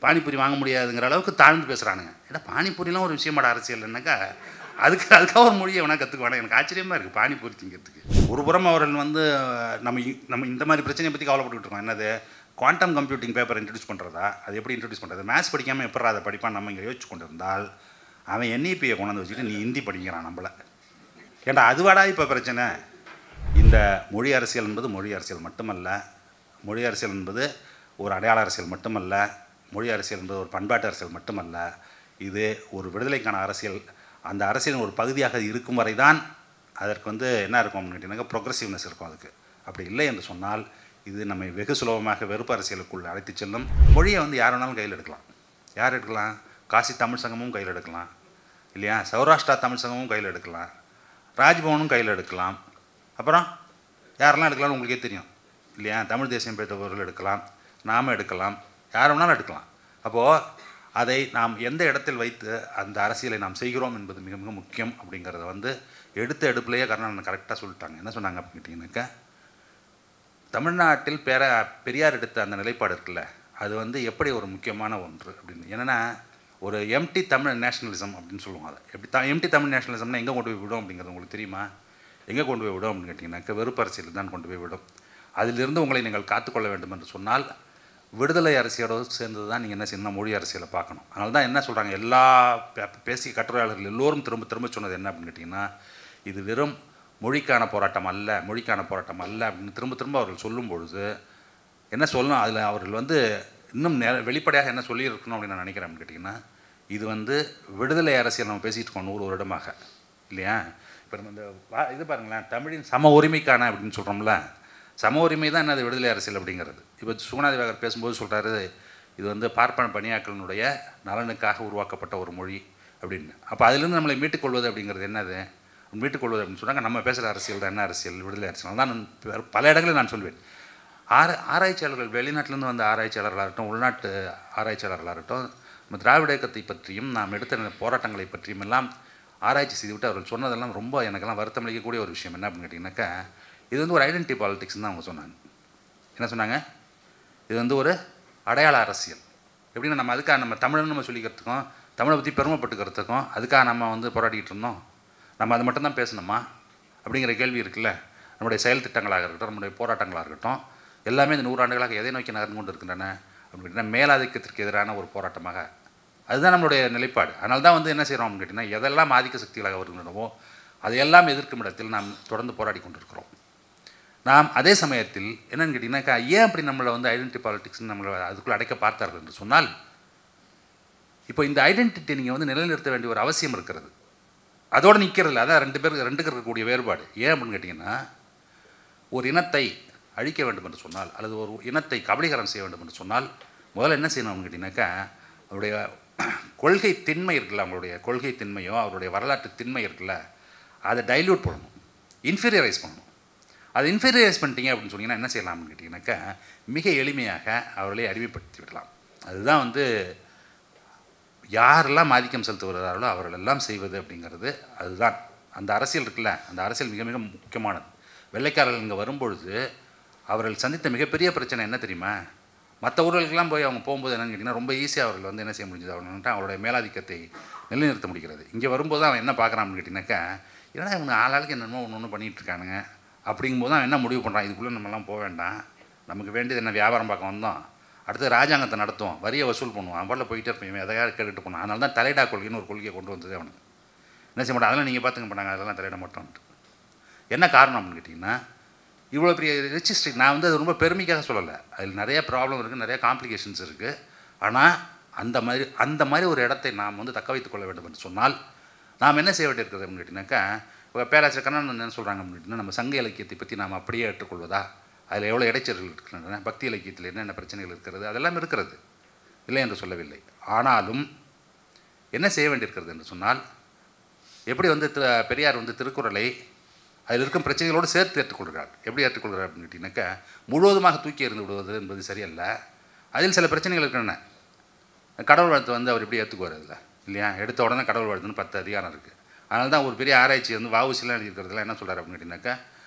பானிபூரி வாங்க முடியாதுங்கிற அளவுக்கு தாழ்ந்து பேசுகிறானுங்க. ஏன்னா பானிபூரிலாம் ஒரு விஷயமாட அரசியல்னாக்கா அதுக்காக ஒரு மொழியை வேணால் கற்றுக்குவானே. எனக்கு ஆச்சரியமாக இருக்குது பானிபூரி திங்கிறதுக்கு. ஒரு புறம் அவர்கள் வந்து நம்ம இந்த மாதிரி பிரச்சனையை பற்றி கவலைப்பட்டுக்கிட்டு இருக்கோம். என்னது குவாண்டம் கம்ப்யூட்டிங் பேப்பர் இன்ட்ரடியூஸ் பண்ணுறதா, அது எப்படி இன்ட்ரடியூஸ் பண்ணுறது, மேத்ஸ் படிக்காமல் எப்படா அதை படிப்பான் நம்ம இங்கே யோசிச்சு கொண்டு இருந்தால் அவன் NEPயை கொண்டாந்து வச்சுக்கிட்டு நீ ஹிந்தி படிக்கிறான் நம்மளை. ஏன்டா அதுவாடா இப்போ பிரச்சனை. இந்த மொழி அரசியல் என்பது மொழி அரசியல் மட்டுமல்ல, மொழி அரசியல் என்பது ஒரு அடையாள அரசியல் மட்டுமல்ல, மொழி அரசியல் என்பது ஒரு பண்பாட்டு அரசியல் மட்டுமல்ல, இது ஒரு விடுதலைக்கான அரசியல். அந்த அரசியலின் ஒரு பகுதியாக இருக்கும் வரை தான் அதற்கு வந்து என்ன இருக்கும் அப்படின்னு கேட்டிங்கன்னாக்கா ப்ரொக்ரெசிவ்னஸ் இருக்கும். அதுக்கு அப்படி இல்லை என்று சொன்னால் இது நம்மை வெகு சுலபமாக வெறுப்பு அரசியலுக்குள் அழைத்து செல்லும். மொழியை வந்து யார் வேணாலும் கையில் எடுக்கலாம். யார் எடுக்கலாம்? காசி தமிழ் சங்கமும் கையில் எடுக்கலாம் இல்லையா, சௌராஷ்டிரா தமிழ் சங்கமும் கையில் எடுக்கலாம், ராஜ்பவனும் கையில் எடுக்கலாம், அப்புறம் யாரெல்லாம் எடுக்கலாம்னு உங்களுக்கே தெரியும் இல்லையா. தமிழ் தேசியம் பேசுபவர்கள் எடுக்கலாம், நாம் எடுக்கலாம், யார் வேணாலும் எடுக்கலாம். அப்போது அதை நாம் எந்த இடத்தில் வைத்து அந்த அரசியலை நாம் செய்கிறோம் என்பது மிக மிக முக்கியம். அப்படிங்கிறத வந்து எடுத்த எடுப்புலையே கருணாநிதி கரெக்டாக சொல்லிட்டாங்க. என்ன சொன்னாங்க அப்படின்னு கேட்டிங்கன்னாக்கா, தமிழ்நாட்டில் பெரியார் எடுத்த அந்த நிலைப்பாடு இருக்குல்ல, அது வந்து எப்படி ஒரு முக்கியமான ஒன்று அப்படின்னு. என்னென்னா ஒரு எம்டி தமிழ் நேஷனலிசம் அப்படின்னு சொல்லுவாங்க. அதை எப்படி எம்டி தமிழ் நேஷனலிசம்னா எங்கே கொண்டு போய் விடும் அப்படிங்கிறது உங்களுக்கு தெரியுமா? எங்கே கொண்டு போய் விடும் அப்படின்னு கேட்டிங்கன்னாக்கா வெறுப்பு அரசியல் தான் கொண்டு போய் விடும். அதிலிருந்து உங்களை நீங்கள் காத்துக்கொள்ள வேண்டும் என்று சொன்னால் விடுதலை அரசியலோடு சேர்ந்தது தான் நீங்கள் என்ன செய்யணும், மொழி அரசியலை பார்க்கணும். அதனால தான் என்ன சொல்கிறாங்க எல்லா பேசிய கட்டுரையாளர்கள் எல்லோரும் திரும்ப திரும்ப சொன்னது என்ன அப்படின்னு கேட்டிங்கன்னா, இது வெறும் மொழிக்கான போராட்டம் அல்ல, மொழிக்கான போராட்டம் அல்ல அப்படின்னு திரும்ப திரும்ப அவர்கள் சொல்லும் பொழுது என்ன சொல்லணும், அதில் அவர்கள் வந்து இன்னும் வெளிப்படையாக என்ன சொல்லியிருக்கணும் அப்படின்னு நான் நினைக்கிறேன் அப்படின்னு கேட்டிங்கன்னா, இது வந்து விடுதலை அரசியல் நம்ம பேசிகிட்டு இருக்கோம் 100 வருடமாக இல்லையா. இப்போ நம்ம இந்த இது பாருங்களேன், தமிழின் சம உரிமைக்கான அப்படின்னு சொல்கிறோம்ல, சம உரிமை தான் என்னது விடுதலை அரசியல் அப்படிங்கிறது. இப்போ சுகுணாதிவாகர் பேசும்போது சொல்கிறாரு, இது வந்து பார்ப்பன பணியாட்களினுடைய நலனுக்காக உருவாக்கப்பட்ட ஒரு மொழி அப்படின்னு. அப்போ அதிலிருந்து நம்மளை மீட்டுக்கொள்வது அப்படிங்கிறது என்னது, மீட்டுக்கொள்வது அப்படின்னு சொன்னாங்க நம்ம பேசுகிற அரசியல் தான் என்ன அரசியல், விடுதலை அரசியல் தான். நான் பல இடங்களில் நான் சொல்வேன், ஆராய்ச்சியாளர்கள் வெளிநாட்டிலேருந்து வந்த ஆராய்ச்சியாளர்களாக இருக்கட்டும், உள்நாட்டு ஆராய்ச்சியாளர்களாக இருக்கட்டும், நம்ம திராவிட இயக்கத்தை பற்றியும் நாம் எடுத்த போராட்டங்களை பற்றியும் எல்லாம் ஆராய்ச்சி செய்துவிட்டு அவர்கள் சொன்னதெல்லாம் ரொம்ப எனக்கெல்லாம் வருத்தம் அளிக்கக்கூடிய ஒரு விஷயம். என்ன அப்படின்னு கேட்டிங்கனாக்கா, இது வந்து ஒரு ஐடென்டிட்டி பாலிடிக்ஸ் தான் அவங்க சொன்னாங்க. என்ன சொன்னாங்க, இது வந்து ஒரு அடையாள அரசியல். எப்படின்னா நம்ம அதுக்காக நம்ம தமிழ்னு நம்ம சொல்லிக்கிறதுக்கும் தமிழை பற்றி பெருமைப்பட்டுக்கிறதுக்கும் அதுக்காக நம்ம வந்து போராடிக்கிட்டு இருந்தோம். நம்ம அது மட்டும்தான் பேசணுமா அப்படிங்கிற கேள்வி இருக்குல்ல. நம்முடைய செயல் திட்டங்களாக இருக்கட்டும், நம்முடைய போராட்டங்களாக இருக்கட்டும், எல்லாமே இந்த 100 ஆண்டுகளாக எதை நோக்கி நகர்ந்து கொண்டு இருக்கின்றன அப்படின்னா மேலாதிக்கத்திற்கு எதிரான ஒரு போராட்டமாக. அதுதான் நம்மளுடைய நிலைப்பாடு. அதனால தான் வந்து என்ன செய்கிறோம் அப்படின்னு கேட்டிங்கன்னா, எதெல்லாம் ஆதிக்க சக்திகளாக வருகின்றனவோ அதையெல்லாம் எதிர்க்கும் இடத்தில் நாம் தொடர்ந்து போராடி கொண்டிருக்கிறோம். நாம் அதே சமயத்தில் என்னென்னு கேட்டிங்கன்னாக்கா, ஏன் அப்படி நம்மளை வந்து ஐடென்டிட்டி பாலிடிக்ஸ்னு நம்மளை அதுக்குள்ளே அடைக்க பார்த்தார்கள் என்று சொன்னால், இப்போ இந்த ஐடென்டிட்டியை நீங்கள் வந்து நிலைநிறுத்த வேண்டிய ஒரு அவசியம் இருக்கிறது. அதோடு நிற்கிறதில்ல. அதான் ரெண்டுக்கு இருக்கக்கூடிய வேறுபாடு. ஏன் அப்படின்னு கேட்டிங்கன்னா, ஒரு இனத்தை அழிக்க வேண்டும் என்று சொன்னால் அல்லது ஒரு இனத்தை கபலீகரம் செய்ய வேண்டும் என்று சொன்னால் முதல்ல என்ன செய்யணும் அப்படின்னு கேட்டிங்கனாக்கா, அவருடைய கொள்கை திண்மை இருக்குல்ல, அவங்களுடைய கொள்கை திண்மையோ அவருடைய வரலாற்று திண்மை இருக்குல்ல, அதை டைல்யூட் பண்ணணும், இன்ஃபீரியரைஸ் பண்ணணும். அதை இன்ஃபீரியரைஸ் பண்ணிட்டீங்க அப்படின்னு சொன்னீங்கன்னா என்ன செய்யலாம் அப்படின்னு கேட்டிங்கனாக்கா, மிக எளிமையாக அவர்களை அடிமைப்படுத்தி விடலாம். அதுதான் வந்து யாரெல்லாம் ஆதிக்கம் செலுத்து வருகிறார்களோ அவர்களெல்லாம் செய்வது அப்படிங்கிறது. அதுதான் அந்த அரசியல் இருக்குல்ல, அந்த அரசியல் மிக மிக முக்கியமானது. வெள்ளைக்காரர்கள் இங்கே வரும்பொழுது அவர்கள் சந்தித்த மிகப்பெரிய பிரச்சனை என்ன தெரியுமா, மற்ற ஊர்களுக்கெல்லாம் போய் அவங்க போகும்போது என்னென்னு கேட்டிங்கன்னா ரொம்ப ஈஸியாக அவர்கள் வந்து என்ன செய்ய முடிஞ்சது, அவருடைய மேலாதிக்கத்தை நிலைநிறுத்த முடிகிறது. இங்கே வரும்போது அவன் என்ன பார்க்குறான் அப்படின்னு கேட்டிங்கனாக்கா, ஏன்னா இவங்க ஆளாளுக்கு என்னென்னமோ ஒன்று பண்ணிகிட்டு இருக்கானுங்க அப்படிங்கும்போது அவன் என்ன முடிவு பண்ணுறான், இதுக்குள்ளே நம்மலாம் போக வேண்டாம், நமக்கு வேண்டியது என்ன வியாபாரம் பார்க்க வந்தோம், அடுத்து ராஜாங்கத்தை நடத்துவோம், வரியை வசூல் பண்ணுவோம், அவளில் போயிட்டே இருப்போம், எதையாவது கேட்டுட்டு போனோம். அதனால தான் தலையிடா கொள்கைன்னு ஒரு கொள்கையை கொண்டு வந்தது அவனுக்கு. என்ன செய்ய மாட்டான், அதெல்லாம் நீங்கள் பார்த்துக்க மாட்டாங்க, அதெல்லாம் தலையிட மாட்டோம்ட்டு. என்ன காரணம் அப்படின்னு கேட்டிங்கன்னா, இவ்வளோ பெரிய ரிச் ஸ்ட்ரீட். நான் வந்து அது ரொம்ப பெருமைக்காக சொல்லலை, அதில் நிறைய ப்ராப்ளம் இருக்குது, நிறைய காம்ப்ளிகேஷன்ஸ் இருக்குது. ஆனால் அந்த மாதிரி ஒரு இடத்தை நாம் வந்து தக்க வைத்துக் கொள்ள வேண்டும் என்று சொன்னால் நாம் என்ன செய்ய வேண்டியிருக்கிறது அப்படின்னு கேட்டிங்கனாக்கா, இப்போ பேராசிரியர் கண்ணன் என்ன சொல்கிறாங்க அப்படின்னு கேட்டிங்கன்னா, நம்ம சங்க இலக்கியத்தை பற்றி நாம் அப்படியே ஏற்றுக்கொள்வதா, அதில் எவ்வளோ இடைச்சல்கள் இருக்கின்றன, பக்தி இலக்கியத்தில் என்னென்ன பிரச்சனைகள் இருக்கிறது, அதெல்லாம் இருக்கிறது, இல்லை என்று சொல்லவில்லை. ஆனாலும் என்ன செய்ய வேண்டியிருக்கிறது என்று சொன்னால், எப்படி வந்து பெரியார் வந்து திருக்குறளை அதில் இருக்கும் பிரச்சனைகளோடு சேர்த்து ஏற்றுக்கொள்கிறார். எப்படி ஏற்றுக்கொள்கிறார் அப்படின்னு கேட்டிங்கனாக்கா, முழுவதுமாக தூக்கி எறிந்து விடுவது என்பது சரியல்ல. அதில் சில பிரச்சனைகள் இருக்கின்றன. கடவுள் வாழ்த்து வந்து அவர் எப்படி ஏற்றுக்குவார் அதில் இல்லையா, எடுத்த உடனே கடவுள் வாழ்த்துன்னு 10 அதிகாரம் இருக்குது. அதனால தான் ஒரு பெரிய ஆராய்ச்சி வந்து வஉசிலாம் எழுதியிருக்கிறதுல என்ன சொல்கிறார் அப்படின்னு கேட்டிங்கனாக்கா,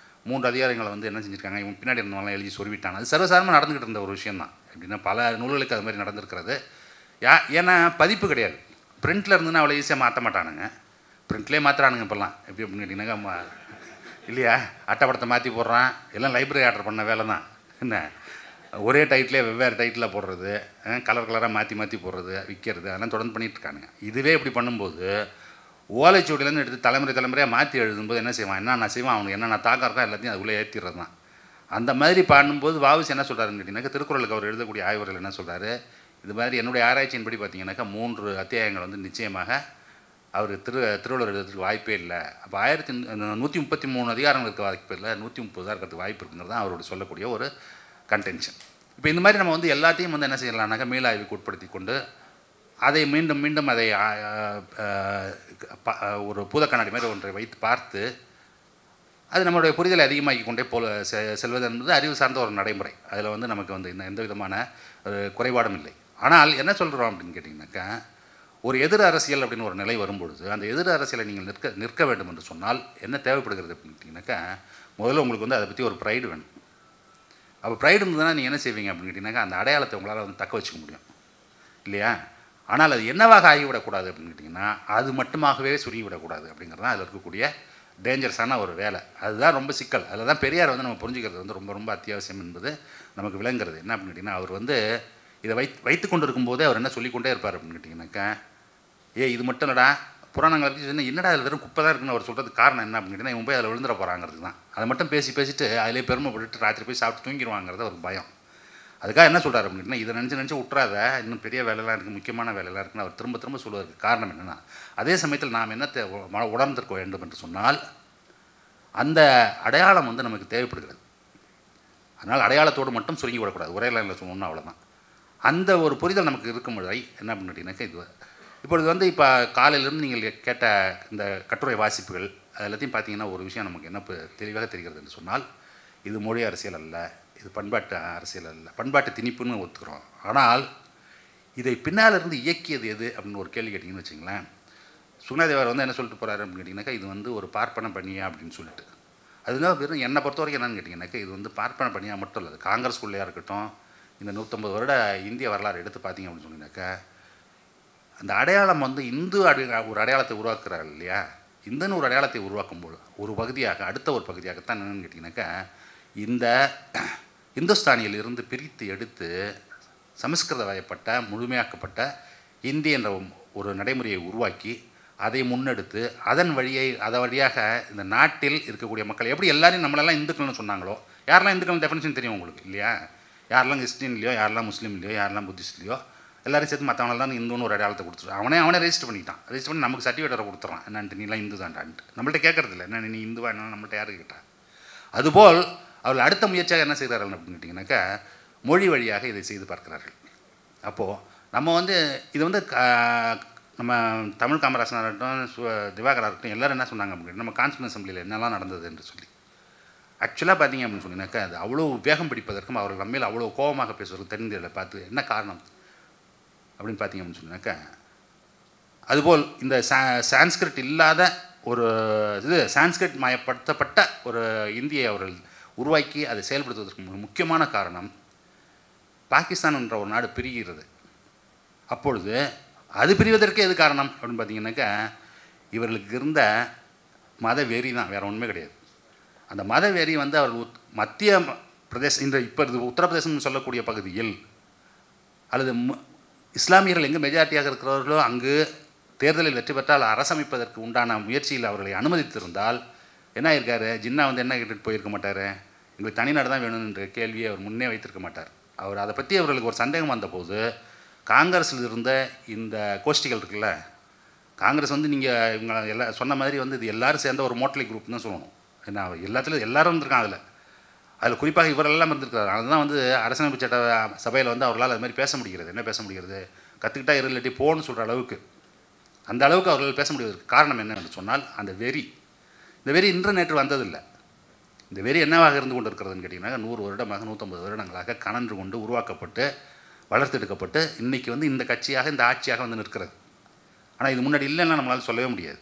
3 அதிகாரங்களை வந்து என்ன செஞ்சுருக்காங்க, இவங்க பின்னாடி இருந்தவங்களாம் எழுதி சொருவிட்டாங்க. அது சர்வசாதாரணமாக நடந்துக்கிட்டு இருந்த ஒரு விஷயம் தான். எப்படின்னா பல நூல்களுக்கு அது மாதிரி நடந்திருக்கிறது. ஏன்னா பதிப்பு கிடையாது. பிரிண்டில் இருந்துன்னா அவ்வளோ ஈஸியாக மாற்ற மாட்டானுங்க. பிரிண்ட்லேயே மாற்றுறானுங்க இப்போல்லாம். எப்படி அப்படின்னு கேட்டிங்கன்னாக்கா இல்லையா, அட்டைப்படத்தை மாற்றி போடுறான். எல்லாம் லைப்ரரி ஆர்டர் பண்ண வேலை தான். என்ன ஒரே டைட்டிலே வெவ்வேறு டைட்டில் போடுறது, கலர் கலராக மாற்றி மாற்றி போடுறது, விற்கிறது, அதெல்லாம் தொடர்ந்து பண்ணிகிட்ருக்கானுங்க. இதுவே இப்படி பண்ணும்போது ஓலைச்சுவடியிலேருந்து எடுத்து தலைமுறையாக மாற்றி எழுதும்போது என்ன செய்வான், என்னென்ன செய்வான், அவனுக்கு என்னென்ன தாக்கம் இருக்கோ எல்லாத்தையும் அதுக்குள்ளே ஏற்றிடுறது தான். அந்த மாதிரி பண்ணும்போது வாவுசி என்ன சொல்கிறாருன்னு கேட்டிங்கனாக்கா, திருக்குறளுக்கு அவர் எழுதக்கூடிய ஆய்வுரையில் என்ன சொல்கிறாரு, இது மாதிரி என்னுடைய ஆராய்ச்சியின்படி பார்த்தீங்கன்னாக்கா 3 அத்தியாயங்கள் வந்து நிச்சயமாக அவர் திருவள்ளுவர் எழுதுறதுக்கு வாய்ப்பே இல்லை. அப்போ 133 அதிகாரங்கள் இருக்க வாய்ப்பு இல்லை, 130 தான் இருக்கிறதுக்கு வாய்ப்பு இருக்குங்கிறது தான் அவரோட சொல்லக்கூடிய ஒரு கன்டென்ஷன். இப்போ இந்த மாதிரி நம்ம வந்து எல்லாத்தையும் வந்து என்ன செய்யலாம்னாக்கா மீளாய்வுக்கு உட்படுத்தி கொண்டு அதை மீண்டும் மீண்டும் அதை ஒரு பூத கண்ணாடி மாதிரி ஒன்றை வைத்து பார்த்து அது நம்மளுடைய புரிதலை அதிகமாக்கி கொண்டே செல்வது என்பது அறிவு சார்ந்த ஒரு நடைமுறை. அதில் வந்து நமக்கு வந்து எந்த விதமான குறைபாடும் இல்லை. ஆனால் என்ன சொல்கிறோம் அப்படின்னு கேட்டிங்கனாக்கா, ஒரு எதிர் அரசியல் அப்படின்னு ஒரு நிலை வரும்பொழுது அந்த எதிர் அரசியலை நீங்கள் நிற்க வேண்டும் என்று சொன்னால் என்ன தேவைப்படுகிறது அப்படின்னு கேட்டிங்கனாக்கா, முதல்ல உங்களுக்கு வந்து அதை பற்றி ஒரு ப்ரைடு வேணும். அப்போ ப்ரைடு இருந்ததுன்னா நீங்கள் என்ன செய்வீங்க அப்படின்னு கேட்டிங்கனாக்கா, அந்த அடையாளத்தை உங்களால் வந்து தக்க வச்சுக்க முடியும் இல்லையா. ஆனால் அது என்னவாக ஆகிவிடக்கூடாது அப்படின்னு கேட்டிங்கன்னா, அது மட்டுமாகவே சுருங்கிவிடக்கூடாது அப்படிங்கிறது தான் அதில் இருக்கக்கூடிய டேஞ்சரஸான ஒரு வேலை. அதுதான் ரொம்ப சிக்கல். அதில் தான் பெரியார் வந்து நம்ம புரிஞ்சுக்கிறது வந்து ரொம்ப ரொம்ப அத்தியாவசியம் என்பது நமக்கு விளங்குறது. என்ன அப்படின்னு கேட்டிங்கன்னா, அவர் வந்து இதை வைத்து கொண்டு இருக்கும்போதே அவர் என்ன சொல்லிக்கொண்டே இருப்பார் அப்படின்னு கேட்டிங்கனாக்கா, இது மட்டும் இல்லைடா, புராணங்களை பற்றி சொன்னால் என்னடா அதில் வெறும் குப்பை தான் இருக்குன்னு அவர் சொல்கிறதுக்கு காரணம் என்ன அப்படின்னு கேட்டிங்கன்னா, இவன் போய் அதில் விழுந்துட போகிறாங்கிறது தான். அதை மட்டும் பேசிட்டு அதிலே பெருமைப்பட்டு ராத்திரி போய் சாப்பிட்டு தூங்கிடுவாங்கிறது ஒரு பயம். அதுக்காக என்ன சொல்கிறார் அப்படின்னா, இதை நினச்சி விட்றாத, இன்னும் பெரிய வேலைலாம் இருக்குது, முக்கியமான வேலைலாம் இருக்குன்னு அவர் திரும்ப சொல்வதற்கு காரணம் என்னென்னா, அதே சமயத்தில் நாம் என்னத்தை உணர்ந்திருக்க வேண்டும் என்று சொன்னால் அந்த அடையாளம் வந்து நமக்கு தேவைப்படுகிறது. அதனால் அடையாளத்தோடு மட்டும் சுருங்கி விடக்கூடாது. ஒரே லைனில் சொன்னோம்னா அவ்வளோதான். அந்த ஒரு புரிதல் நமக்கு இருக்கும் பொழுது என்ன பண்ணிட்டீங்கன்னாக்கா, இது இப்பொழுது வந்து இப்போ காலையிலேருந்து நீங்கள் கேட்ட இந்த கட்டுரை வாசிப்புகள் எல்லாத்தையும் பார்த்தீங்கன்னா ஒரு விஷயம் நமக்கு என்ன தெளிவாக தெரிகிறது என்று சொன்னால், இது மொழி அரசியல் அல்ல, இது பண்பாட்டு அரசியல் அல்ல, பண்பாட்டு திணிப்புன்னு ஒத்துக்கிறோம். ஆனால் இதை பின்னால் இருந்து இயக்கியது எது அப்படின்னு ஒரு கேள்வி கேட்டிங்கன்னு வச்சுங்களேன். சுகுணாதேவர் வந்து என்ன சொல்லிட்டு போகிறாரு அப்படின்னு கேட்டிங்கனாக்கா, இது வந்து ஒரு பார்ப்பன பணியா அப்படின்னு சொல்லிட்டு. அதுதான் வெறும் என்னை பொறுத்த வரைக்கும் என்னென்னு கேட்டிங்கனாக்கா, இது வந்து பார்ப்பன பணியாக மட்டும் இல்லை, காங்கிரஸ் குள்ளையாக இருக்கட்டும், இந்த 150 வருட இந்திய வரலாறு எடுத்து பார்த்தீங்க அப்படின்னு சொன்னீங்கன்னாக்கா, அந்த அடையாளம் வந்து இந்து ஒரு அடையாளத்தை உருவாக்குறாரு இல்லையா. இந்துன்னு ஒரு அடையாளத்தை உருவாக்கும்போது ஒரு பகுதியாக அடுத்த ஒரு பகுதியாகத்தான் என்னென்னு கேட்டிங்கனாக்கா, இந்த இந்துஸ்தானியில் இருந்து பிரித்து எடுத்து சமஸ்கிருத வயப்பட்ட முழுமையாக்கப்பட்ட இந்தி என்ற ஒரு நடைமுறையை உருவாக்கி அதை முன்னெடுத்து அதன் வழியாக இந்த நாட்டில் இருக்கக்கூடிய மக்கள் எப்படி எல்லாரையும் நம்மளெல்லாம் இந்துக்கள்னு சொன்னாங்களோ, யாரெல்லாம் இந்துக்கள் டெஃபினேஷன் தெரியும் உங்களுக்கு இல்லையா, யாரெல்லாம் கிறிஸ்டின்லையோ, யாரெல்லாம் முஸ்லீம்லையோ, யாரெல்லாம் புத்திஸ்ட்லையோ, எல்லாரும் சேர்த்து மற்றவங்களாம் தான் இந்துன்னு ஒரு அடையாளத்தை கொடுத்துரு அவனே ரெஜிஸ்டர் பண்ணிட்டான். ரெஜிஸ்டர் பண்ணி நமக்கு சர்டிஃபிகேட்டை கொடுத்துறான், என்னன்ட்டு நீலாம் இந்து தான்டான்ட்டு. நம்மள்ட்ட கேட்கறது இல்லை, என்ன நீ இந்துவா என்ன, நம்மள்ட்ட யாரு கேட்டா. அதுபோல் அவர்கள் அடுத்த முயற்சியாக என்ன செய்கிறார்கள் அப்படின்னு கேட்டிங்கனாக்கா, மொழி வழியாக இதை செய்து பார்க்கிறார்கள். அப்போது நம்ம வந்து இது வந்து நம்ம தமிழ் காமராசனாக இருக்கட்டும், திவாகராக இருக்கட்டும், எல்லோரும் என்ன சொன்னாங்க அப்படின்னு நம்ம கான்ஸ்டியூஷன் அசம்பிளியில் என்னெல்லாம் நடந்தது என்று சொல்லி. ஆக்சுவலாக பார்த்தீங்க அப்படின்னு சொன்னீங்கன்னாக்கா, அது அவ்வளோ வேகம் பிடிப்பதற்கும் அவர்கள் நம்மையில் அவ்வளோ கோபமாக பேசுவதற்கு தெரிந்ததில் பார்த்து என்ன காரணம் அப்படின்னு பார்த்தீங்க அப்படின்னு சொன்னாக்கா, அதுபோல் இந்த சான்ஸ்கிரிட் இல்லாத ஒரு சான்ஸ்கிரிட் மயப்படுத்தப்பட்ட ஒரு இந்தியை அவர்கள் உருவாக்கி அதை செயல்படுத்துவதற்கு முக்கியமான காரணம், பாகிஸ்தான் என்ற ஒரு நாடு பிரிகிறது. அப்பொழுது அது பிரிவதற்கு எது காரணம் அப்படின்னு பார்த்தீங்கன்னாக்கா, இவர்களுக்கு இருந்த மத வெறி தான், வேறு ஒன்றுமே கிடையாது. அந்த மத வெறி வந்து அவர்கள் மத்திய பிரதேசம், இந்த இப்போ இது உத்தரப்பிரதேசம்னு சொல்லக்கூடிய பகுதியில் அல்லது இஸ்லாமியர்கள் எங்கே மெஜாரிட்டியாக இருக்கிறவர்களோ அங்கு தேர்தலில் வெற்றி பெற்றால் அரசமைப்பதற்கு உண்டான முயற்சியில் அவர்களை அனுமதித்திருந்தால் என்ன ஆயிருக்காரு, ஜின்னா வந்து என்ன கேட்டுட்டு போயிருக்க மாட்டார், எங்களுக்கு தனிநாடு தான் வேணும்ன்ற கேள்வியை அவர் முன்னே வைத்திருக்க மாட்டார். அவர் அதை பற்றி அவர்களுக்கு ஒரு சந்தேகம் வந்தபோது காங்கிரஸில் இருந்த இந்த கோஷ்டிகள் இருக்குல்ல, காங்கிரஸ் வந்து நீங்கள் இவங்க எல்லாம் சொன்ன மாதிரி வந்து இது எல்லோரும் சேர்ந்த ஒரு மோட்டலி குரூப் தான் சொல்லணும். ஏன்னா எல்லாத்துலேயும் எல்லோரும் இருந்திருக்காங்க, அதில் குறிப்பாக இவரெல்லாம் இருந்திருக்காரு. அதுதான் வந்து அரசியலமைப்பு சட்ட சபையில் வந்து அவர்களால் அது மாதிரி பேச முடிகிறது. என்ன பேச முடிகிறது, கற்றுக்கிட்டா இல்லாட்டி போன்னு சொல்கிற அளவுக்கு, அந்த அளவுக்கு அவர்கள் பேச முடிவதற்கு காரணம் என்னென்னு சொன்னால் அந்த வெறி. இந்த வெறி இன்று நேற்று வந்ததில்லை. இந்த வெறி என்னவாக இருந்து கொண்டு இருக்கிறதுன்னு கேட்டிங்கன்னா, 100 வருடமாக 150 வருடங்களாக கனன்று கொண்டு உருவாக்கப்பட்டு வளர்த்தெடுக்கப்பட்டு இன்றைக்கி வந்து இந்த கட்சியாக இந்த ஆட்சியாக வந்து நிற்கிறது. ஆனால் இது முன்னாடி இல்லைன்னா நம்மளால் சொல்லவே முடியாது.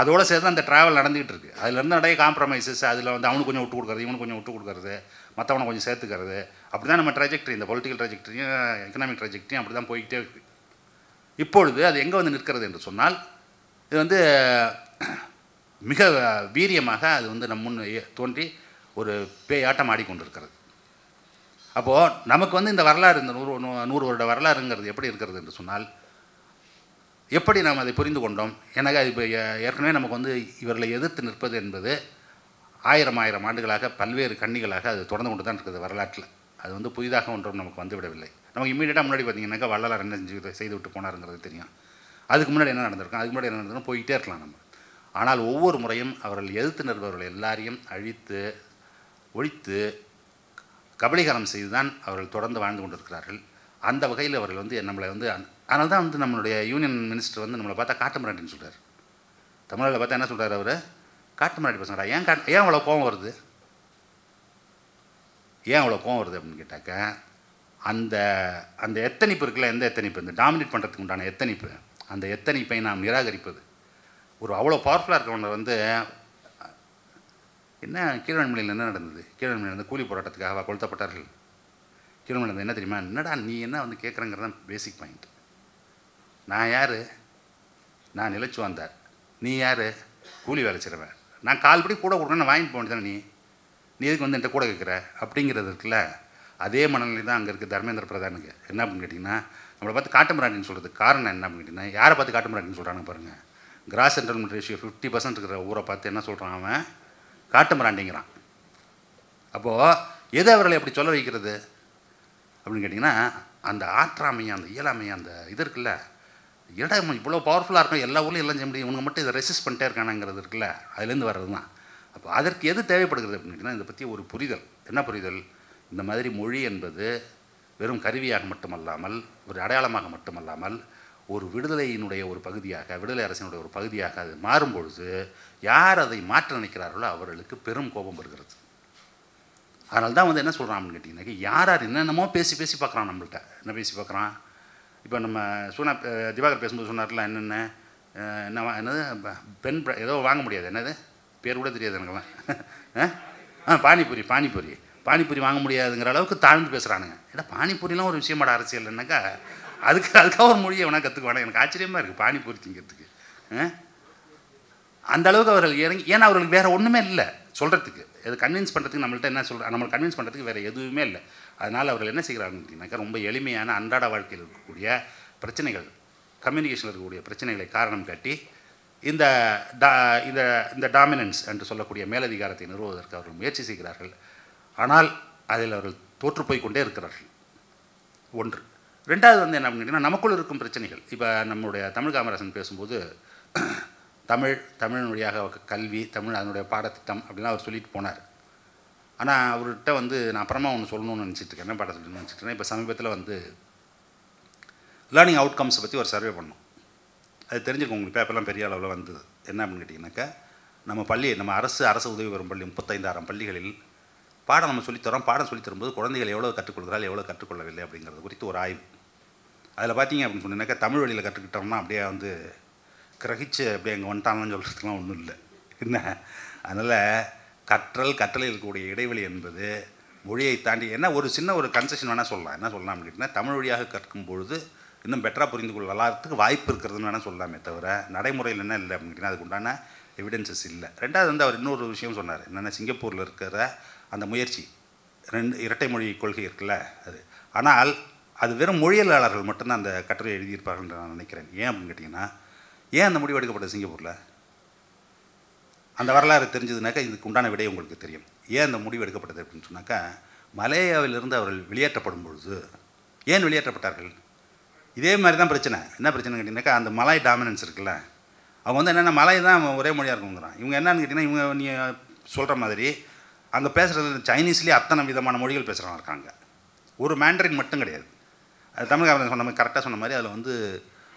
அதோடு சேர்த்து அந்த ட்ராவல் நடந்துகிட்டு இருக்குது. அதுலேருந்து நிறைய காம்ப்ரமைசஸ், அதில் வந்து அவனுக்கு கொஞ்சம் விட்டு கொடுக்குறது, இவனுக்கு கொஞ்சம் விட்டு கொடுக்குறது, மற்றவனை கொஞ்சம் சேர்த்துக்கிறது, அப்படி தான் நம்ம ட்ராஜெக்டரி, இந்த பொலிட்டிக்கல் ட்ராஜெக்டரியும் எக்கனாமிக் ட்ராஜெக்டரியும் அப்படி தான் போய்கிட்டே இருக்குது. இப்பொழுது அது எங்கே வந்து நிற்கிறது என்று சொன்னால், இது வந்து மிக வீரியமாக அது வந்து நம் முன் தோன்றி ஒரு பேயாட்டம் ஆடிக்கொண்டிருக்கிறது. அப்போது நமக்கு வந்து இந்த வரலாறு, இந்த 100 வருட வரலாறுங்கிறது எப்படி இருக்கிறது என்று சொன்னால், எப்படி நாம் அதை புரிந்து கொண்டோம்? எனக்கு அது இப்போ ஏற்கனவே நமக்கு வந்து இவர்களை எதிர்த்து நிற்பது என்பது ஆயிரம் ஆண்டுகளாக பல்வேறு கண்ணிகளாக அது தொடர்ந்து கொண்டு தான் இருக்குது வரலாற்றில். அது வந்து புதிதாக ஒன்றும் நமக்கு வந்துவிடவில்லை. நமக்கு இம்மீடியட்டாக முன்னாடி பார்த்தீங்கன்னாக்கா வள்ளலார் என்ன செய்து விட்டு போனாருங்கிறது தெரியும். அதுக்கு முன்னாடி என்ன நடந்திருக்கும், அதுக்கு முன்னாடி என்ன நடந்திருக்கும், போய்கிட்டே இருக்கலாம் நம்ம. ஆனால் ஒவ்வொரு முறையும் அவர்கள் எதிர்த்து நிற்பவர்கள் எல்லாரையும் அழித்து ஒழித்து கபலீகரம் செய்து தான் அவர்கள் தொடர்ந்து வாழ்ந்து கொண்டிருக்கிறார்கள். அந்த வகையில் அவர்கள் வந்து நம்மளை வந்து, அதனால தான் வந்து நம்மளுடைய யூனியன் மினிஸ்டர் வந்து நம்மளை பார்த்தா காட்டு மிராண்டின்னு சொல்கிறார். தமிழில் பார்த்தா என்ன சொல்கிறார் அவர்? காட்டு மிராண்டி பசங்கடா. ஏன் அவ்வளோ கோவம் வருது? ஏன் அவ்வளோ கோவம் வருது அப்படின்னு கேட்டாக்க, அந்த அந்த எத்தனிப்பு இருக்குல்ல, எந்த எத்தனிப்பு, இந்த டாமினேட் பண்ணுறதுக்கு உண்டான எத்தனிப்பு, அந்த எத்தனிப்பை நாம் நிராகரிப்பது. ஒரு அவ்வளோ பவர்ஃபுல்லாக இருக்கிறவங்க வந்து என்ன கீழ்வன்மொழியில் என்ன நடந்தது? கீழ்வன்மொழியில் வந்து கூலி போராட்டத்துக்காக கொளுத்தப்பட்டார்கள். கீழ்வன்மொழியில் என்ன தெரியுமா? என்னடா நீ என்ன வந்து கேட்குறங்கிறது தான் பேசிக் பாயிண்ட். நான் யார்? நான் நிலைச்சு வந்தார். நீ யார்? கூலி வேலை செய்கிறவன். நான் கால்படி கூட கொடுக்குறேன்னு வாங்கிட்டு போக தானே நீ எதுக்கு வந்து என்கிட்ட கூட கேட்குற அப்படிங்கிறது இருக்குல்ல. அதே மனநிலை தான் அங்கே இருக்குது தர்மேந்திர பிரதானுக்கு. என்ன அப்படின்னு கேட்டிங்கன்னா, நம்மளை பார்த்து காட்டு மிராண்டின்னு சொல்கிறதுக்கு காரணம் என்ன அப்படின்னு கேட்டிங்கன்னா, யாரை பார்த்து காட்டு மிராண்டின்னு சொல்கிறாங்க பாருங்கள். கிராஸ் சென்ட்ரல்மெண்ட் ரேஷியோ 50% இருக்கிற ஊரை பார்த்து என்ன சொல்கிறான் அவன்? காட்டு மிராண்டிங்கிறான். அப்போது எது அவர்களை அப்படி சொல்ல வைக்கிறது அப்படின்னு கேட்டிங்கன்னா, அந்த ஆற்றாமை, அந்த இயலாமை, அந்த இது இருக்குல்ல, இடம் இவ்வளோ பவர்ஃபுல்லாக இருக்கும், எல்லா ஊர்லையும் எல்லாம் செய்ய முடியும், இவங்க மட்டும் இதை ரெசிஸ்ட் பண்ணிட்டே இருக்கானுங்கிறது இருக்குல்ல, அதுலேருந்து வர்றது தான். அப்போ அதற்கு எது தேவைப்படுகிறது அப்படின்னு கேட்டிங்கன்னா, இதை பற்றி ஒரு புரிதல். என்ன புரிதல்? இந்த மாதிரி மொழி என்பது வெறும் கருவியாக மட்டுமல்லாமல், ஒரு அடையாளமாக மட்டுமல்லாமல், ஒரு விடுதலையினுடைய ஒரு பகுதியாக, விடுதலை அரசினுடைய ஒரு பகுதியாக அது மாறும்பொழுது யார் அதை மாற்ற நினைக்கிறார்களோ அவர்களுக்கு பெரும் கோபம் வருகிறது. அதனால தான் வந்து என்ன சொல்கிறான் அப்படின்னு கேட்டிங்கன்னா, யார் என்னென்னமோ பேசி பார்க்குறான் நம்மள்கிட்ட. என்ன பேசி பார்க்குறான்? இப்போ நம்ம திவாகர் பேசும்போது சொன்னார்ல, என்னது பெண் ஏதோ வாங்க முடியாது, என்னது பேர் கூட தெரியாது எனக்குலாம். பானிபூரி வாங்க முடியாதுங்கிற அளவுக்கு தாழ்ந்து பேசுகிறானுங்க. ஏன்னா பானிபூரிலாம் ஒரு விஷயமாட அரசியல்னாக்கா அதுக்காக ஒரு மொழியை வேணால் கற்றுக்குவானே. எனக்கு ஆச்சரியமாக இருக்குது பானிபூரி திங்கிறதுக்கு. அந்த அளவுக்கு அவர்கள் இறங்கி, ஏன்னா அவர்களுக்கு வேறு ஒன்றுமே இல்லை சொல்கிறதுக்கு, எது கன்வின்ஸ் பண்ணுறதுக்கு நம்மள்ட்ட என்ன நம்மளை கன்வின்ஸ் பண்ணுறதுக்கு வேறு எதுவுமே இல்லை. அதனால் அவர்கள் என்ன செய்கிறாங்கன்னாக்கா, ரொம்ப எளிமையான அன்றாட வாழ்க்கையில் இருக்கக்கூடிய பிரச்சனைகள், கம்யூனிகேஷனில் இருக்கக்கூடிய பிரச்சனைகளை காரணம் காட்டி இந்த இந்த டாமினன்ஸ் என்று சொல்லக்கூடிய மேலதிகாரத்தை நிறுவுவதற்கு அவர்கள் முயற்சி செய்கிறார்கள். ஆனால் அதில் அவர்கள் தோற்றுப்போய் கொண்டே இருக்கிறார்கள். ஒன்று. ரெண்டாவது வந்து என்ன அப்படின்னா, நமக்குள் இருக்கும் பிரச்சனைகள். இப்போ நம்முடைய தமிழ் காமராசன் பேசும்போது தமிழ் வழியாக கல்வி, தமிழ் அதனுடைய பாடத்திட்டம் அப்படிலாம் அவர் சொல்லிட்டு போனார். ஆனால் அவர்கிட்ட வந்து நான் அப்புறமா ஒன்று சொல்லணும்னு நினச்சிட்ருக்கேன். என்ன பாடம் சொல்லணும்னு நினச்சிட்ருக்கேன். இப்போ சமீபத்தில் வந்து லேர்னிங் அவுட்கம்ஸை பற்றி ஒரு சர்வே பண்ணோம். அது தெரிஞ்சுக்கோங்க, உங்களுக்கு பேப்பர்லாம் பெரிய அளவில் வந்தது. என்ன அப்படின்னு கேட்டிங்கனாக்கா, நம்ம அரசு உதவி பெறும் பள்ளி 35,000 பள்ளிகளில் நம்ம சொல்லித்தரோம். பாடம் சொல்லித்தரும்போது குழந்தைகள் எவ்வளோ கற்றுக்கொள்கிறாள், எவ்வளோ கற்றுக்கொள்ளவில்லை அப்படிங்கிறது குறித்து ஒரு ஆய்வு. அதில் பார்த்தீங்க அப்படின்னு சொன்னீங்கன்னாக்கா, தமிழ் வழியில் கற்றுக்கிட்டோம்னா அப்படியே வந்து கிரகிச்சு அப்படியே அங்கே வந்துட்டாங்கன்னு சொல்கிறதுக்குலாம் ஒன்றும் இல்லை. என்ன, அதனால் கற்றலில் இருக்கக்கூடிய இடைவெளி என்பது மொழியை தாண்டி என்ன ஒரு சின்ன ஒரு கன்செஷன் வேணால் சொல்லலாம். என்ன சொல்லலாம் அப்படின்னா, தமிழ் வழியாக கற்கும் பொழுது இன்னும் பெட்டராக புரிந்து கொள்ளலாத்துக்கு வாய்ப்பு இருக்கிறதுன்னு வேணால் சொல்லலாமே தவிர, நடைமுறையில் என்ன இல்லை அப்படின்னு அதுக்கு உண்டான எவிடன்சஸ் இல்லை. ரெண்டாவது வந்து அவர் இன்னொரு விஷயம் சொன்னார். என்னென்னா, சிங்கப்பூரில் இருக்கிற அந்த முயற்சி, இரட்டை மொழி கொள்கை இருக்குல்ல அது. ஆனால் அது வெறும் மொழியியலாளர்கள் மட்டும்தான் அந்த கட்டுரை எழுதியிருப்பார்கள் என்று நான் நினைக்கிறேன். ஏன் அப்படின்னு கேட்டிங்கன்னா, ஏன் அந்த முடிவு எடுக்கப்பட்டது சிங்கப்பூரில்? அந்த வரலாறு தெரிஞ்சதுனாக்கா இதுக்கு உண்டான விடை உங்களுக்கு தெரியும். ஏன் அந்த முடிவு எடுக்கப்பட்டது அப்படின்னு சொன்னாக்கா, மலேயாவிலிருந்து அவர்கள் வெளியேற்றப்படும் பொழுது ஏன் வெளியேற்றப்பட்டார்கள்? இதே மாதிரி தான் பிரச்சனை. என்ன பிரச்சனை கேட்டிங்கனாக்கா, அந்த மலாய் டாமினன்ஸ் இருக்குல்ல, அவங்க வந்து என்னென்னா மலாய் தான் ஒரே மொழியாக இருக்குங்கிறான். இவங்க என்னன்னு கேட்டிங்கன்னா, இவங்க நீ சொல்கிற மாதிரி அங்கே பேசுகிறது சைனீஸ்லேயே அத்தனை விதமான மொழிகள் பேசுகிறவங்க இருக்காங்க. ஒரு மேண்ட்ரின் மட்டும் கிடையாது. அது தமிழ்காரன் சொன்ன மாதிரி கரெக்டாக சொன்ன மாதிரி அதில் வந்து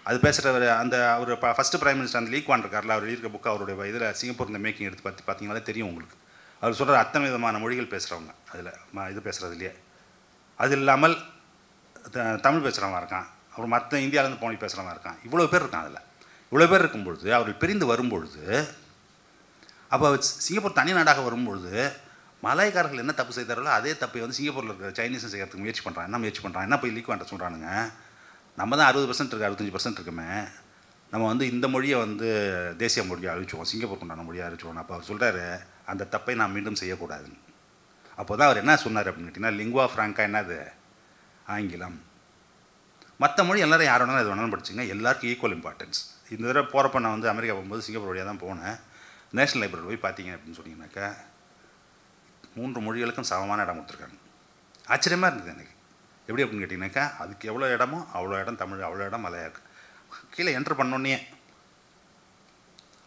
அது பேசுகிறவர் அந்த அவர் ஃபஸ்ட்டு பிரைம் மினிஸ்டர் அந்த லீ குவான் இருக்கார்ல, அவர் எழுதியிருக்க புக்கு அவருடைய இதில் சிங்கப்பூர் இந்த மேக்கிங் எடுத்து பார்த்தீங்கன்னாலே தெரியும் உங்களுக்கு. அவர் சொல்கிற அத்தனை விதமான மொழிகள் பேசுகிறவங்க அதில் இது பேசுகிறதுலையே. அது இல்லாமல் தமிழ் பேசுகிறவங்க இருக்கான், அப்புறம் மற்ற இந்தியாவிலேருந்து மொழி பேசுகிறவங்க இருக்கான். இவ்வளோ பேர் இருக்கான். அதில் இவ்வளோ பேர் இருக்கும்பொழுது அவர்கள் பிரிந்து வரும்பொழுது, அப்போ சிங்கப்பூர் தனி நாடாக வரும்பொழுது மலாய்க்காரர்கள் என்ன தப்பு செய்தார்களோ அதே தப்பை வந்து சிங்கப்பூரில் இருக்கிற சைனீஸும் செய்கிறதுக்கு முயற்சி பண்ணுறான். என்ன போய் லீக் வாண்ட சொல்கிறானுங்க, நம்ம தான் 60% இருக்குது, 65% இருக்குமே. நம்ம வந்து இந்த மொழியை வந்து தேசிய மொழியை அறிவிச்சுவோம், சிங்கப்பூருக்கு உண்டான மொழியை அறிவிச்சுவோம். அப்போ அவர் சொல்கிறாரு, அந்த தப்பை நான் மீண்டும் செய்யக்கூடாதுன்னு. அப்போ தான் அவர் என்ன சொன்னார் அப்படின்னு கேட்டிங்கன்னா, லிங்குவா ஃப்ராங்கா என்னது? ஆங்கிலம். மற்ற மொழி எல்லோரும் யார் வேணாலும் எது வேணாலும் படிச்சுங்க, எல்லாருக்கும் ஈக்குவல் இம்பார்ட்டன்ஸ். இந்த தடவை போகிறப்ப நான் வந்து அமெரிக்கா போகும்போது சிங்கப்பூர் வழியாக தான் போனேன். நேஷனல் லைப்ரரி போய் பார்த்தீங்க அப்படின்னு சொன்னீங்கன்னாக்கா 3 மொழிகளுக்கும் சமமான இடம் கொடுத்துருக்காங்க. ஆச்சரியமாக இருந்தது எனக்கு. எப்படி அப்படின்னு கேட்டிங்கனாக்கா, அதுக்கு எவ்வளோ இடமோ அவ்வளோ இடம் தமிழ், அவ்வளோ இடம் மலையாளம். கீழே என்ட்ரு பண்ணோன்னே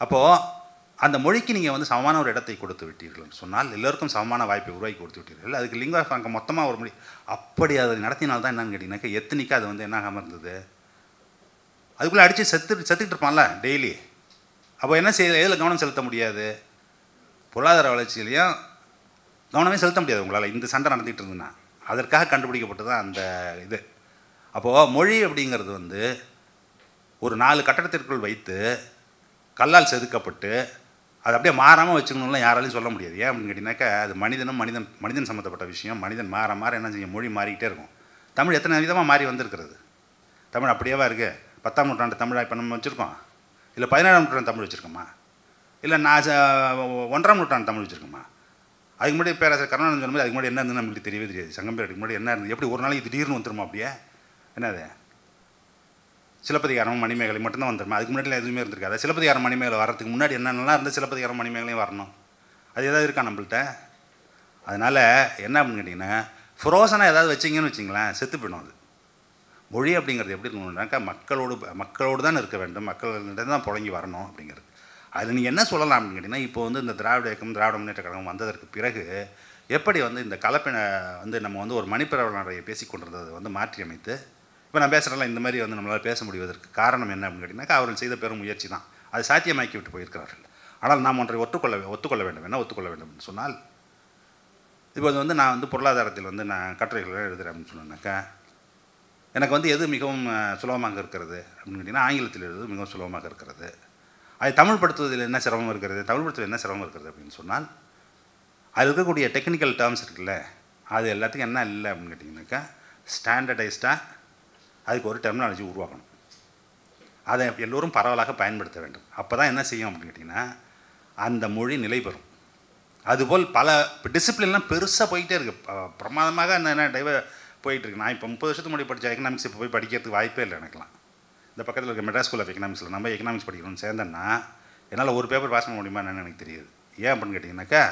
அப்போது அந்த மொழிக்கு நீங்கள் வந்து சமமான ஒரு இடத்தை கொடுத்து விட்டீர்கள் சொன்னால், எல்லோருக்கும் சமமான வாய்ப்பை உருவாக்கி கொடுத்து விட்டீர்கள். அதுக்கு லிங்குவா ஃப்ராங்கா மொத்தமாக ஒரு மொழி அப்படி அதை நடத்தினால்தான் என்னன்னு கேட்டிங்கனாக்கா, எத்தனைக்கா அது வந்து என்ன ஆகாமல் இருந்தது, அதுக்குள்ளே அடித்து செத்துக்கிட்டு இருப்பான்ல டெய்லி. அப்போ என்ன செய்ய, எதில் கவனம் செலுத்த முடியாது? பொருளாதார வளர்ச்சியிலையும் கவனமே செலுத்த முடியாது உங்களால். இந்த சண்டை நடந்துகிட்டு இருந்ததுன்னா அதற்காக கண்டுபிடிக்கப்பட்டு தான் அந்த இது. அப்போது மொழி அப்படிங்கிறது வந்து ஒரு 4 கட்டடத்திற்குள் வைத்து கல்லால் செதுக்கப்பட்டு அது அப்படியே மாறாமல் வச்சுக்கணும்லாம் யாராலையும் சொல்ல முடியாது. ஏன் அப்படின்னு கேட்டிங்கனாக்கா, அது மனிதன் சம்மந்தப்பட்ட விஷயம். மனிதன் மாற என்ன செய்யும், மொழி மாறிக்கிட்டே இருக்கும். தமிழ் எத்தனை விதமாக மாறி வந்திருக்கிறது. தமிழ் அப்படியேவா இருக்குது? 10ஆம் நூற்றாண்டு தமிழ் இப்போ நம்ம வச்சுருக்கோம், இல்லை 17ஆம் நூற்றாண்டு தமிழ் வச்சுருக்கோமா, இல்லை 1ஆம் நூற்றாண்டு தமிழ் வச்சுருக்கோமா? அதுக்கு முன்னாடி பேராசிரியர் கருணாநிதி சொன்ன மாதிரி அதுக்கு முன்னாடி என்ன இருந்ததுன்னு நம்மளுக்கு தெரியவே தெரியாது. சங்கம்பேருக்கு முன்னாடி என்ன இருந்தது, எப்படி ஒரு நாளைக்கு திடீர்னு வந்துருமா? அப்படியே என்னது சிலப்பதிகாரம் மணிமேகலை மட்டும்தான் வந்துருமா? அதுக்கு முன்னாடி எதுவுமே இருந்திருக்காது. சிலப்பதிகாரம் மணிமேகலை வரதுக்கு முன்னாடி என்னென்னலாம் இருந்தால் சிலப்பதிகாரம் மணிமேகலையும் வரணும். அது எதாவது இருக்கா நம்மள்கிட்ட? அதனால் என்ன அப்படின்னு கேட்டிங்கன்னா, ஃப்ரோசனாக ஏதாவது வச்சிங்கன்னு வச்சிங்களேன், செத்து போயிடும். அது மொழி அப்படிங்கிறது எப்படி இருக்கணும்னாக்கா, மக்களோடு தான் இருக்க வேண்டும், மக்கள்கிட்ட தான் புழங்கி வரணும் அப்படிங்கிறது. அதில் நீங்கள் என்ன சொல்லலாம் அப்படின்னு கேட்டிங்கன்னா, இப்போ வந்து இந்த திராவிட இயக்கம், திராவிட முன்னேற்ற கழகம் வந்ததற்கு பிறகு எப்படி வந்து இந்த கலப்பினை வந்து நம்ம வந்து ஒரு மணிப்பரவல் பேசி கொண்டிருந்ததை வந்து மாற்றி அமைத்து, இப்போ நான் பேசுகிறேன்ல, இந்த மாதிரி வந்து நம்மளால் பேச முடிவதற்கு காரணம் என்ன அப்படின்னு கேட்டிங்கனாக்கா, அவர்கள் செய்த பெரும் முயற்சி தான். அதை சாத்தியமாக்கி விட்டு போயிருக்கிறார்கள். ஆனால் நாம் ஒன்றை ஒத்துக்கொள்ள வேண்டும். என்ன ஒத்துக்கொள்ள வேண்டும் என்று சொன்னால், இப்போ வந்து நான் வந்து பொருளாதாரத்தில் வந்து நான் கட்டுரைகள் எழுதுகிறேன் அப்படின்னு சொன்னேன்னாக்கா, எனக்கு வந்து எது மிகவும் சுலபமாக இருக்கிறது அப்படின்னு கேட்டிங்கன்னா, ஆங்கிலத்தில் எழுதுவது மிகவும் சுலபமாக இருக்கிறது. அது தமிழ் படுத்துவதில் என்ன சிரமம் இருக்கிறது, தமிழ் படுத்துவதில் என்ன சிரமம் இருக்கிறது அப்படின்னு சொன்னால், அதில் இருக்கக்கூடிய டெக்னிக்கல் டேர்ம்ஸ் இருக்குல்ல, அது எல்லாத்துக்கும் என்ன இல்லை அப்படின்னு கேட்டிங்கனாக்கா, ஸ்டாண்டர்டைஸ்டாக அதுக்கு ஒரு டெர்மினாலஜி உருவாக்கணும். அதை எல்லோரும் பரவலாக பயன்படுத்த வேண்டும். அப்போ தான் என்ன செய்யும் அப்படின்னு கேட்டிங்கன்னா, அந்த மொழி நிலை பெறும். அதுபோல் பல டிசிப்ளின்லாம் பெருசாக போயிட்டே இருக்குது, பிரமாதமாக என்ன போயிட்டுருக்கு. நான் இப்போ 30 வருஷத்துக்கு முன்னாடி படித்த எக்கனாமிக்ஸ் இப்போ போய் படிக்கிறதுக்கு வாய்ப்பே இல்லை எனக்குலாம். இந்த பக்கத்தில் இருக்க மெட்ராஸ் ஸ்கூல் ஆஃப் எக்கனாமிக்ஸில் நம்ம எக்கனாமிக்ஸ் படிக்கணும்னு சேர்ந்தேன்னா என்னால் ஒரு பேப்பர் பாஸ் பண்ண முடியுமா என்னன்னு எனக்கு தெரியாது. ஏன் அப்படின்னு கேட்டிங்கனாக்கா,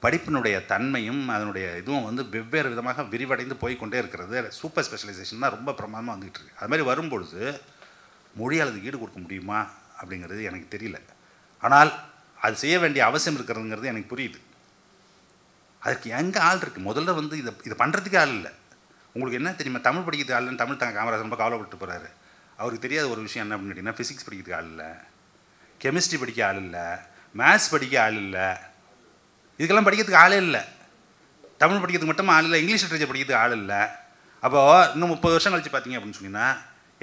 படிப்பினுடைய தன்மையும் அதனுடைய இதுவும் வந்து வெவ்வேறு விதமாக விரிவடைந்து போய்கொண்டே இருக்கிறது. சூப்பர் ஸ்பெஷலைசேஷன் தான் ரொம்ப பிரமாதமாக வந்துகிட்டு இருக்குது. அது மாதிரி வரும்பொழுது மொழியால் அது ஈடு கொடுக்க முடியுமா அப்படிங்கிறது எனக்கு தெரியல. ஆனால் அது செய்ய வேண்டிய அவசியம் இருக்கிறதுங்கிறது எனக்கு புரியுது. அதுக்கு எங்கே ஆள் இருக்குது? முதல்ல வந்து இதை பண்ணுறதுக்கே ஆள் இல்லை. உங்களுக்கு என்ன தெரியுமா, தமிழ் படிக்கிறதுக்கு ஆள் இல்லைன்னு தமிழ் தாங்க காமராஜர் ரொம்ப கவலைப்பட்டு போகிறாரு. அவருக்கு தெரியாத ஒரு விஷயம் என்ன அப்படின்னு கேட்டிங்கன்னா, ஃபிசிக்ஸ் படிக்கிறதுக்கு ஆள் இல்லை, கெமிஸ்ட்ரி படிக்க ஆள் இல்லை, மேத்ஸ் படிக்க ஆள் இல்லை, இதுக்கெல்லாம் படிக்கிறதுக்கு ஆளே இல்லை. தமிழ் படிக்கிறதுக்கு மட்டும் ஆள் இல்லை, இங்கிலீஷ் லிட்ரேச்சர் படிக்கிறதுக்கு ஆள் இல்லை. அப்போது இன்னும் 30 வருஷம் கழிச்சு பார்த்தீங்க அப்படின்னு சொன்னீங்கன்னா,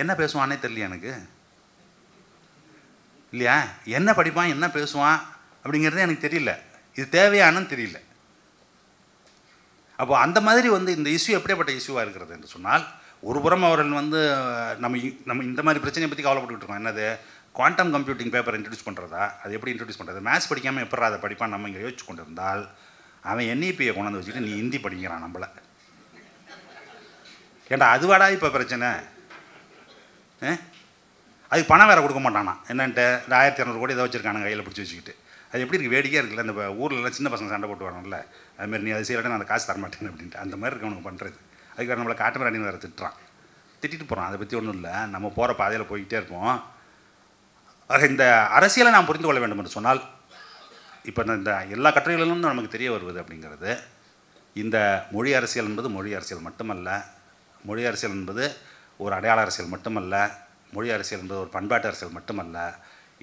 என்ன பேசுவானே தெரியல எனக்கு, இல்லையா? என்ன படிப்பான், என்ன பேசுவான் அப்படிங்கிறது எனக்கு தெரியல. இது தேவையானன்னு தெரியல. அப்போ அந்த மாதிரி வந்து இந்த இஷ்யூ எப்படிப்பட்ட இஷ்யூவாக இருக்கிறது என்று சொன்னால், ஒரு புறம் அவர்கள் வந்து நம்ம இந்த மாதிரி பிரச்சனையை பற்றி கவலைப்பட்டுக்கிட்டு இருக்கோம். என்னது, குவாண்டம் கம்ப்யூட்டிங் பேப்பர் இன்ட்ரடியூஸ் பண்ணுறதா, அது எப்படி இன்ட்ரடியூஸ் பண்ணுறது, மேத்ஸ் படிக்காமல் எப்படா அதை படிப்பான் நம்ம இங்கே யோசிச்சு கொண்டு இருந்தால், அவன் NEP-யை கொண்டாந்து வச்சுக்கிட்டு நீ ஹிந்தி படிக்கிறான் நம்மளை. ஏன்டா அதுவாடா இப்போ பிரச்சனை? அதுக்கு பணம் வேறு கொடுக்க மாட்டானா என்னன்ட்டு, இந்த 1200 கோடி ஏதோ வச்சுருக்கானுங்க கையில் பிடிச்சி வச்சுக்கிட்டு. அது எப்படி இருக்குது, வேடிக்கையாக இருக்குல்ல. இந்த ஊர்லலாம் சின்ன பசங்க சண்டை போட்டு வரணும்ல, அதுமாரி நீ அதை செய்யலன்னா நான் அந்த காசு தரமாட்டேன் அப்படின்ட்டு, அந்த மாதிரி இருக்கு அவனுக்கு பண்ணுறது. அதுக்கு வேறு நம்மளை காட்டுமிராணின்னு வேறு திட்டிட்டு போகிறான். அதை பற்றி ஒன்றும் இல்லை, நம்ம போகிற பாதையில் போய்கிட்டே இருப்போம். ஆக இந்த அரசியலை நாம் புரிந்து கொள்ள வேண்டும் என்று சொன்னால், இப்போ இந்த எல்லா கட்டுரைகளிலும் நமக்கு தெரிய வருவது அப்படிங்கிறது, இந்த மொழி அரசியல் என்பது மொழி அரசியல் மட்டுமல்ல, மொழி அரசியல் என்பது ஒரு அடையாள அரசியல் மட்டுமல்ல, மொழி அரசியல் என்பது ஒரு பண்பாட்டு அரசியல் மட்டுமல்ல,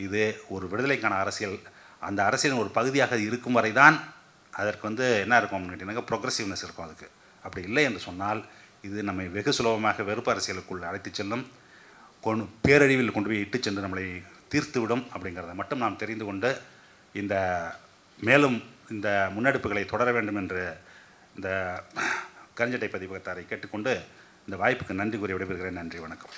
இது ஒரு விடுதலைக்கான அரசியல். அந்த அரசியலின் ஒரு பகுதியாக இருக்கும் வரை தான் அதற்கு வந்து என்ன இருக்கும் அப்படின்னு கேட்டிங்கன்னாக்கா, ப்ரொக்ரெசிவ்னஸ் இருக்கும் அதுக்கு. அப்படி இல்லை என்று சொன்னால் இது நம்மை வெகு சுலபமாக வெறுப்பு அரசியலுக்குள் அழைத்து செல்லும், பேரழிவில் கொண்டு போய் இட்டு சென்று நம்மளை தீர்த்துவிடும். அப்படிங்கிறத மட்டும் நாம் தெரிந்து கொண்டு இந்த மேலும் இந்த முன்னெடுப்புகளை தொடர வேண்டும் என்று இந்த கருஞ்சட்டை பதிப்பகத்தாரை கேட்டுக்கொண்டு இந்த வாய்ப்புக்கு நன்றி கூறி விடைபெறுகிறேன். நன்றி, வணக்கம்.